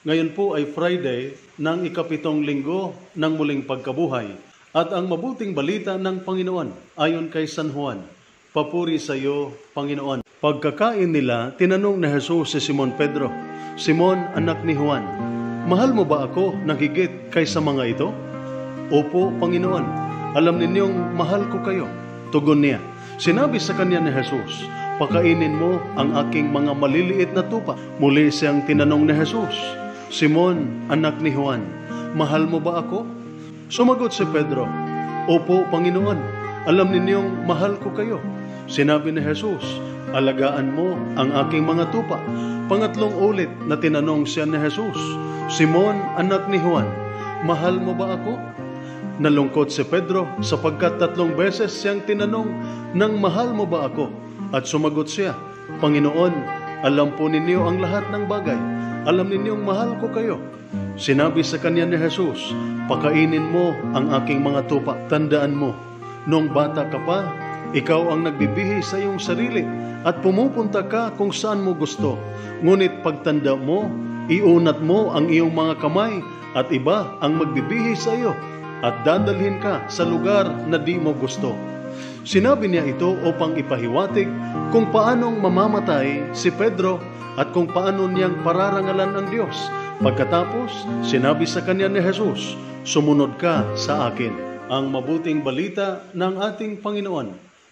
Ngayon po ay Friday ng ika-7 linggo ng muling pagkabuhay at ang mabuting balita ng Panginoon ayon kay San Juan. Papuri sa iyo, Panginoon. Pagkakain nila, tinanong ni Jesus si Simon Pedro, Simon, anak ni Juan, mahal mo ba ako ng higit kaysa mga ito? Opo, Panginoon. Alam ninyong mahal ko kayo. Tugon niya. Sinabi sa kanya ni Jesus, pakainin mo ang aking mga maliliit na tupa. Muli siyang tinanong ni Jesus, Simon, anak ni Juan, mahal mo ba ako? Sumagot si Pedro, Opo, Panginoon. Alam ninyong mahal ko kayo. Sinabi ni Jesus, alagaan mo ang aking mga tupa. Pangatlong ulit na tinanong siya ni Jesus, Simon, anak ni Juan, mahal mo ba ako? Nalungkot si Pedro sapagkat 3 beses siyang tinanong ng mahal mo ba ako? At sumagot siya, Panginoon, alam po ninyo ang lahat ng bagay. Alam ninyong mahal ko kayo. Sinabi sa kanya ni Jesus, pakainin mo ang aking mga tupa. Tandaan mo, noong bata ka pa, ikaw ang nagbibihi sa iyong sarili at pumupunta ka kung saan mo gusto. Ngunit pagtanda mo, iunat mo ang iyong mga kamay at iba ang magbibihi sa iyo at dadalhin ka sa lugar na di mo gusto. Sinabi niya ito upang ipahiwatig kung paanong mamamatay si Pedro at kung paano niyang pararangalan ang Diyos. Pagkatapos, sinabi sa kanya ni Jesus, sumunod ka sa akin. Ang mabuting balita ng ating Panginoon.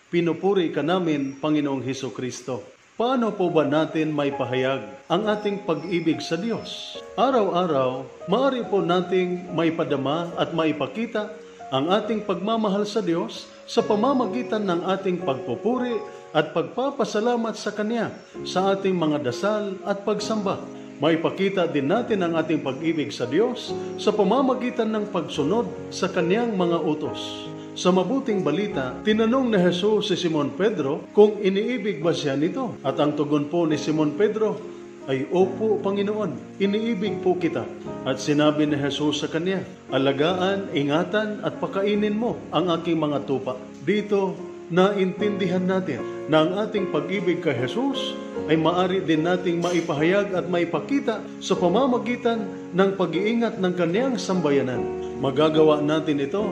Pinupuri ka namin, Panginoong Hesukristo. Paano po ba natin may pahayag ang ating pag-ibig sa Diyos? Araw-araw, maaari po nating maipadama at maipakita ang ating pagmamahal sa Diyos sa pamamagitan ng ating pagpupuri at pagpapasalamat sa Kanya sa ating mga dasal at pagsamba. Maipakita din natin ang ating pag-ibig sa Diyos sa pamamagitan ng pagsunod sa Kanyang mga utos. Sa mabuting balita, tinanong ni Jesus si Simon Pedro kung iniibig ba siya nito. At ang tugon po ni Simon Pedro ay, Opo, Panginoon, iniibig po kita. At sinabi ni Jesus sa kanya, alagaan, ingatan at pakainin mo ang aking mga tupa. Dito, naintindihan natin na ang ating pag-ibig kay Jesus ay maaari din nating maipahayag at maipakita sa pamamagitan ng pag-iingat ng Kanyang sambayanan. Magagawa natin ito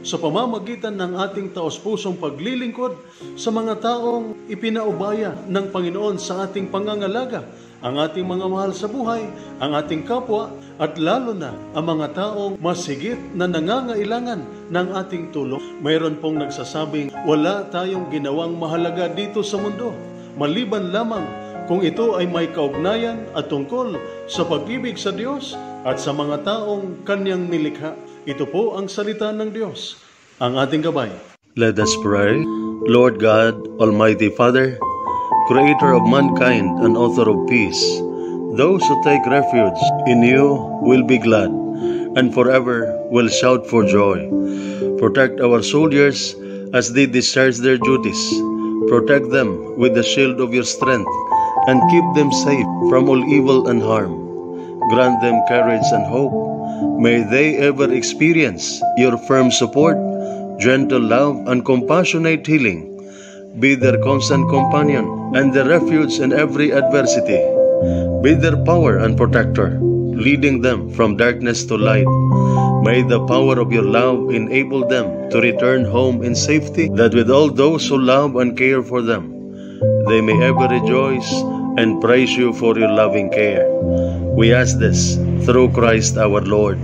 sa pamamagitan ng ating taos-pusong paglilingkod sa mga taong ipinaubaya ng Panginoon sa ating pangangalaga, ang ating mga mahal sa buhay, ang ating kapwa, at lalo na ang mga taong mas higit na nangangailangan ng ating tulong. Mayroon pong nagsasabing wala tayong ginawang mahalaga dito sa mundo, maliban lamang kung ito ay may kaugnayan at tungkol sa pag-ibig sa Diyos at sa mga taong Kanyang nilikha. Ito po ang salita ng Diyos, ang ating gabay. Let us pray. Lord God, Almighty Father, Creator of mankind and author of peace, those who take refuge in you will be glad and forever will shout for joy. Protect our soldiers as they discharge their duties. Protect them with the shield of your strength and keep them safe from all evil and harm. Grant them courage and hope. May they ever experience your firm support, gentle love, and compassionate healing. Be their constant companion and their refuge in every adversity. Be their power and protector, leading them from darkness to light. May the power of your love enable them to return home in safety, that with all those who love and care for them, they may ever rejoice and praise you for your loving care. We ask this through Christ our Lord.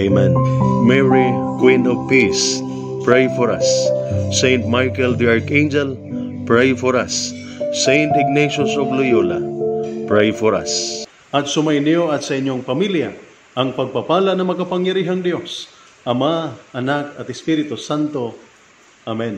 Amen. Mary, Queen of Peace, pray for us. Saint Michael the Archangel, pray for us. Saint Ignatius of Loyola, pray for us. At sumainyo at sa inyong pamilya ang pagpapala ng makapangyarihang Diyos, Ama, Anak at Espiritu Santo. Amen.